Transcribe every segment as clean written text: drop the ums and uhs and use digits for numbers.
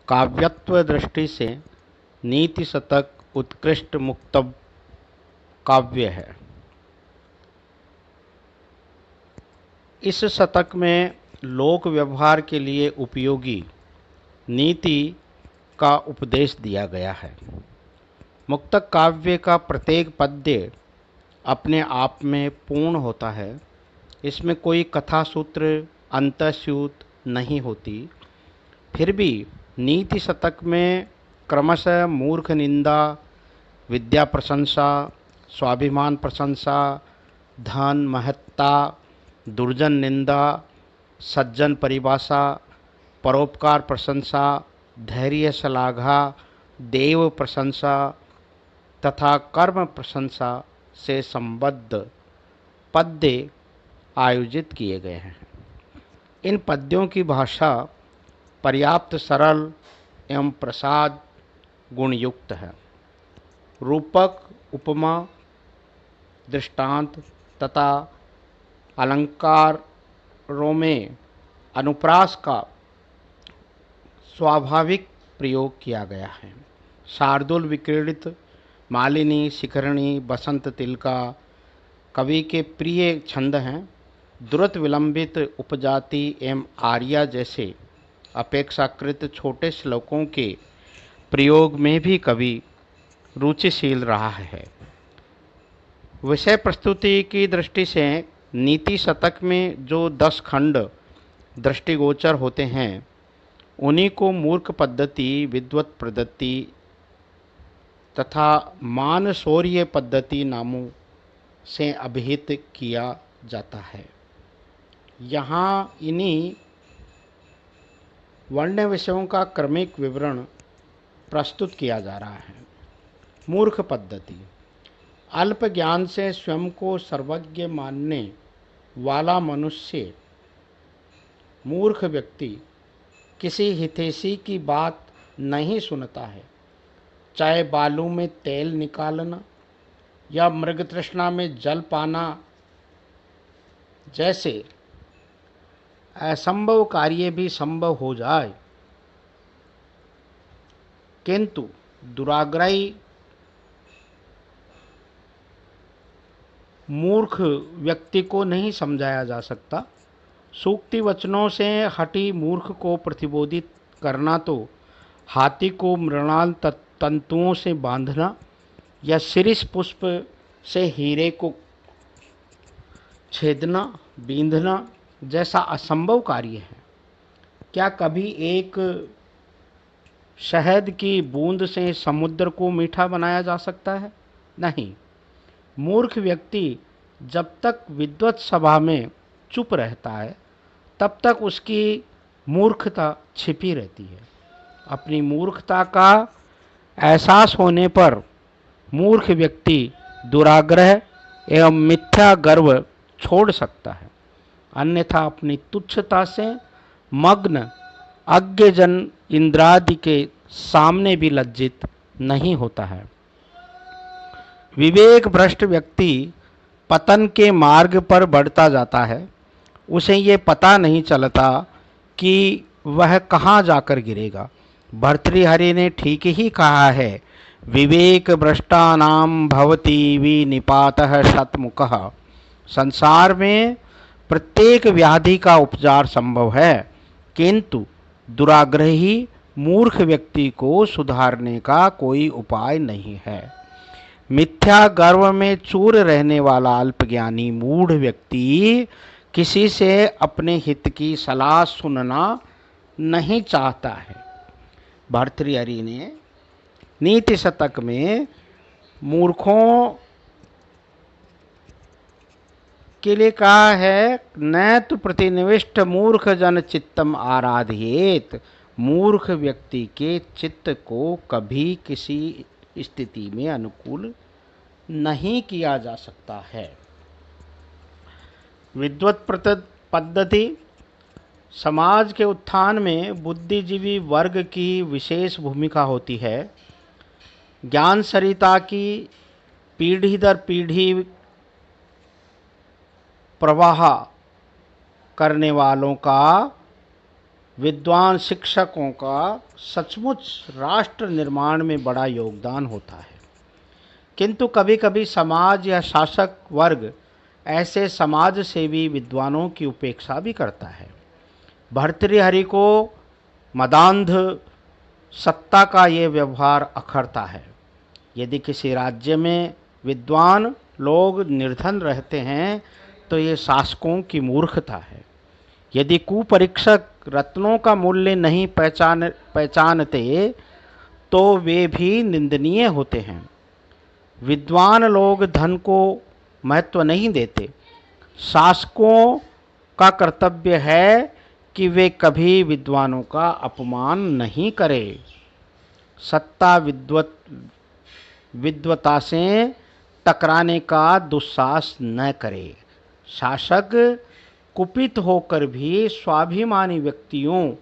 काव्यत्व दृष्टि से नीति शतक उत्कृष्ट मुक्तब काव्य है। इस शतक में लोक व्यवहार के लिए उपयोगी नीति का उपदेश दिया गया है। मुक्तक काव्य का प्रत्येक पद्य अपने आप में पूर्ण होता है। इसमें कोई कथा सूत्र अंतःस्यूत नहीं होती। फिर भी नीति शतक में क्रमशः मूर्ख निंदा, विद्या प्रशंसा, स्वाभिमान प्रशंसा, धन महत्ता, दुर्जन निंदा, सज्जन परिभाषा, परोपकार प्रशंसा, धैर्य श्लाघा, देव प्रशंसा तथा कर्म प्रशंसा से संबद्ध पद्य आयोजित किए गए हैं। इन पद्यों की भाषा पर्याप्त सरल एवं प्रसाद गुणयुक्त है। रूपक, उपमा, दृष्टांत तथा अलंकारों में अनुप्रास का स्वाभाविक प्रयोग किया गया है। शार्दूल विक्रीडित, मालिनी, शिखरणी, बसंत तिलका कवि के प्रिय छंद हैं। द्रुत विलंबित, उपजाति एवं आर्या जैसे अपेक्षाकृत छोटे श्लोकों के प्रयोग में भी कवि रुचिशील रहा है। विषय प्रस्तुति की दृष्टि से नीति शतक में जो 10 खंड दृष्टिगोचर होते हैं उन्हीं को मूर्ख पद्धति, विद्वत पद्धति तथा मानशौर्य पद्धति नामों से अभिहित किया जाता है। यहाँ इन्हीं वर्ण विषयों का क्रमिक विवरण प्रस्तुत किया जा रहा है। मूर्ख पद्धति। अल्प ज्ञान से स्वयं को सर्वज्ञ मानने वाला मनुष्य, मूर्ख व्यक्ति किसी हितैषी की बात नहीं सुनता है। चाहे बालू में तेल निकालना या मृग तृष्णा में जल पाना जैसे असंभव कार्य भी संभव हो जाए, किंतु दुराग्रही मूर्ख व्यक्ति को नहीं समझाया जा सकता। सूक्ति वचनों से हटी मूर्ख को प्रतिबोधित करना तो हाथी को मृणाल तंतुओं से बांधना या शिरीष पुष्प से हीरे को छेदना बींधना जैसा असंभव कार्य है। क्या कभी एक शहद की बूंद से समुद्र को मीठा बनाया जा सकता है? नहीं। मूर्ख व्यक्ति जब तक विद्वत सभा में चुप रहता है तब तक उसकी मूर्खता छिपी रहती है। अपनी मूर्खता का एहसास होने पर मूर्ख व्यक्ति दुराग्रह एवं मिथ्या गर्व छोड़ सकता है, अन्यथा अपनी तुच्छता से मग्न अज्ञजन इंद्रादि के सामने भी लज्जित नहीं होता है। विवेक भ्रष्ट व्यक्ति पतन के मार्ग पर बढ़ता जाता है। उसे ये पता नहीं चलता कि वह कहाँ जाकर गिरेगा। भर्तृहरि ने ठीक ही कहा है, विवेक भ्रष्टानाम भवति विनिपातः शतमुखः। संसार में प्रत्येक व्याधि का उपचार संभव है, किंतु दुराग्रही मूर्ख व्यक्ति को सुधारने का कोई उपाय नहीं है। मिथ्या गर्व में चूर रहने वाला अल्पज्ञानी मूढ़ व्यक्ति किसी से अपने हित की सलाह सुनना नहीं चाहता है। भर्तृहरि ने नीति शतक में मूर्खों के लिए कहा है, न तो प्रतिनिविष्ट मूर्ख जन चित्तम आराधयेत। मूर्ख व्यक्ति के चित्त को कभी किसी स्थिति में अनुकूल नहीं किया जा सकता है। विद्वत पद्धति। समाज के उत्थान में बुद्धिजीवी वर्ग की विशेष भूमिका होती है। ज्ञान सरिता की पीढ़ी दर पीढ़ी प्रवाह करने वालों का विद्वान शिक्षकों का सचमुच राष्ट्र निर्माण में बड़ा योगदान होता है, किंतु कभी-कभी समाज या शासक वर्ग ऐसे समाज सेवी विद्वानों की उपेक्षा भी करता है। भर्तृहरि को मदान्ध सत्ता का ये व्यवहार अखरता है। यदि किसी राज्य में विद्वान लोग निर्धन रहते हैं तो ये शासकों की मूर्खता है। यदि कुपरीक्षक रत्नों का मूल्य नहीं पहचानते तो वे भी निंदनीय होते हैं। विद्वान लोग धन को महत्व नहीं देते। शासकों का कर्तव्य है कि वे कभी विद्वानों का अपमान नहीं करें। सत्ता विद्वता से टकराने का दुस्साहस न करे। शासक कुपित होकर भी स्वाभिमानी व्यक्तियों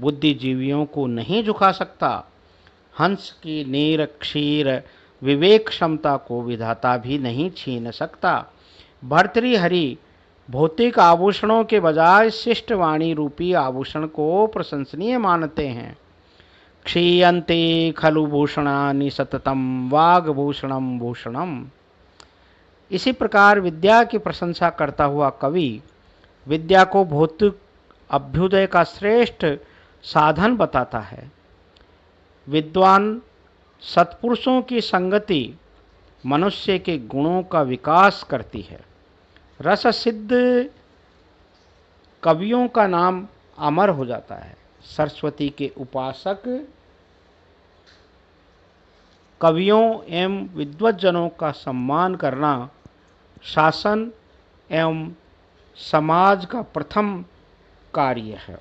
बुद्धिजीवियों को नहीं झुका सकता। हंस की नीर क्षीर विवेक क्षमता को विधाता भी नहीं छीन सकता। भर्तृहरि भौतिक आभूषणों के बजाय शिष्टवाणी रूपी आभूषण को प्रशंसनीय मानते हैं। क्षीयन्ते खलु भूषणानि सततम वाग्भूषणम भूषणम। इसी प्रकार विद्या की प्रशंसा करता हुआ कवि विद्या को भौतिक अभ्युदय का श्रेष्ठ साधन बताता है। विद्वान सत्पुरुषों की संगति मनुष्य के गुणों का विकास करती है। रस सिद्ध कवियों का नाम अमर हो जाता है। सरस्वती के उपासक कवियों एवं विद्वज्जनों का सम्मान करना शासन एवं समाज का प्रथम कार्य है।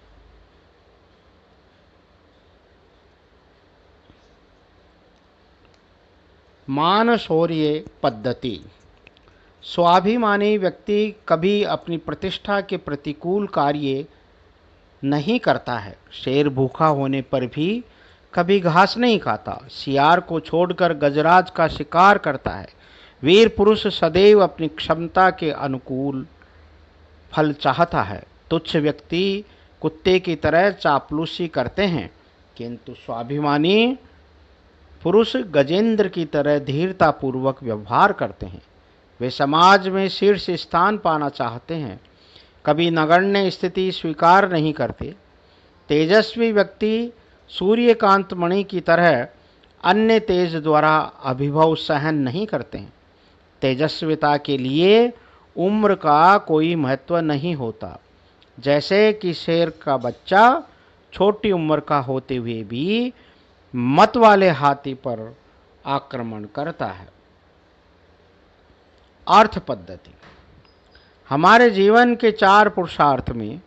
मान शौर्य पद्धति। स्वाभिमानी व्यक्ति कभी अपनी प्रतिष्ठा के प्रतिकूल कार्य नहीं करता है। शेर भूखा होने पर भी कभी घास नहीं खाता। सियार को छोड़कर गजराज का शिकार करता है। वीर पुरुष सदैव अपनी क्षमता के अनुकूल फल चाहता है। तुच्छ व्यक्ति कुत्ते की तरह चापलूसी करते हैं, किंतु स्वाभिमानी पुरुष गजेंद्र की तरह धीरतापूर्वक व्यवहार करते हैं। वे समाज में शीर्ष स्थान पाना चाहते हैं, कभी नगण्य स्थिति स्वीकार नहीं करते। तेजस्वी व्यक्ति सूर्यकांत मणि की तरह अन्य तेज द्वारा अभिभव सहन नहीं करते हैं। तेजस्विता के लिए उम्र का कोई महत्व नहीं होता। जैसे कि शेर का बच्चा छोटी उम्र का होते हुए भी मत वाले हाथी पर आक्रमण करता है। अर्थ पद्धति। हमारे जीवन के चार पुरुषार्थ में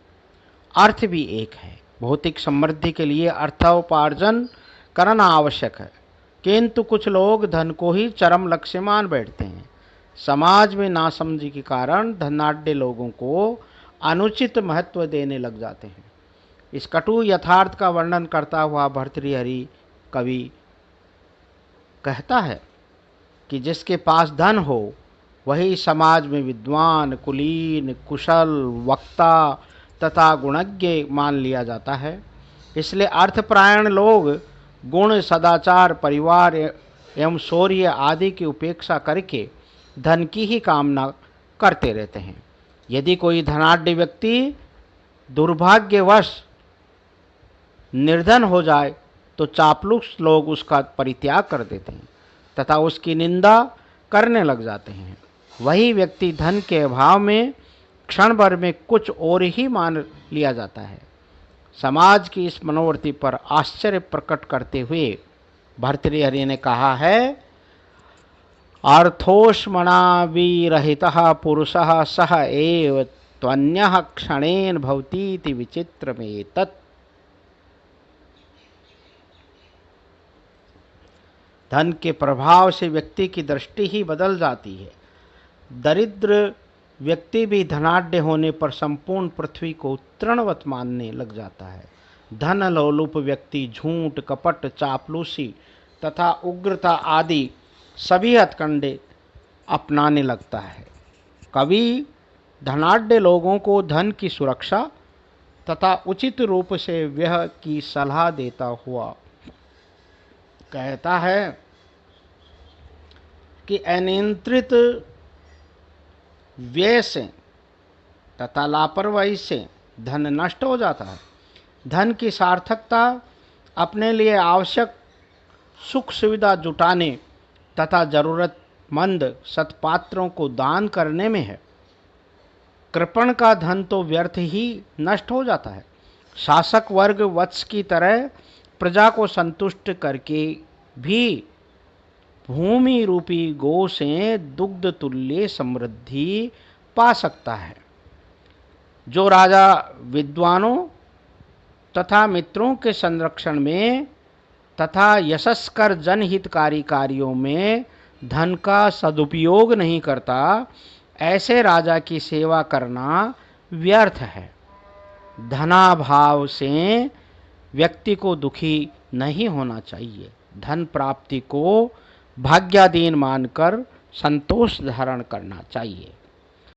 अर्थ भी एक है। भौतिक समृद्धि के लिए अर्थोपार्जन करना आवश्यक है, किंतु कुछ लोग धन को ही चरम लक्ष्य मान बैठते हैं। समाज में नासमझी के कारण धनाढ्य लोगों को अनुचित महत्व देने लग जाते हैं। इस कटु यथार्थ का वर्णन करता हुआ भर्तृहरि कवि कहता है कि जिसके पास धन हो वही समाज में विद्वान, कुलीन, कुशल, वक्ता तथा गुणज्ञ मान लिया जाता है। इसलिए अर्थपरायण लोग गुण, सदाचार, परिवार एवं शौर्य आदि की उपेक्षा करके धन की ही कामना करते रहते हैं। यदि कोई धनाढ्य व्यक्ति दुर्भाग्यवश निर्धन हो जाए तो चापलूस लोग उसका परित्याग कर देते हैं तथा उसकी निंदा करने लग जाते हैं। वही व्यक्ति धन के अभाव में क्षण भर में कुछ और ही मान लिया जाता है। समाज की इस मनोवृत्ति पर आश्चर्य प्रकट करते हुए भर्तृहरि ने कहा है, अर्थोष्मणा विरहितः पुरुषः सह एव त्वन्यः क्षणेन भवतीति विचित्रमेतत्। धन के प्रभाव से व्यक्ति की दृष्टि ही बदल जाती है। दरिद्र व्यक्ति भी धनाढ्य होने पर संपूर्ण पृथ्वी को तृणवत मानने लग जाता है। धन लोलुप व्यक्ति झूठ, कपट, चापलूसी तथा उग्रता आदि सभी हथकंडे अपनाने लगता है। कवि धनाढ्य लोगों को धन की सुरक्षा तथा उचित रूप से व्यय की सलाह देता हुआ कहता है कि अनियंत्रित व्यय से तथा लापरवाही से धन नष्ट हो जाता है। धन की सार्थकता अपने लिए आवश्यक सुख सुविधा जुटाने तथा जरूरतमंद सत्पात्रों को दान करने में है। कृपण का धन तो व्यर्थ ही नष्ट हो जाता है। शासक वर्ग वत्स की तरह प्रजा को संतुष्ट करके भी भूमि रूपी गो से दुग्ध तुल्य समृद्धि पा सकता है। जो राजा विद्वानों तथा मित्रों के संरक्षण में तथा यशस्कर जनहितकारी कार्यों में धन का सदुपयोग नहीं करता, ऐसे राजा की सेवा करना व्यर्थ है। धनाभाव से व्यक्ति को दुखी नहीं होना चाहिए। धन प्राप्ति को भाग्याधीन मानकर संतोष धारण करना चाहिए।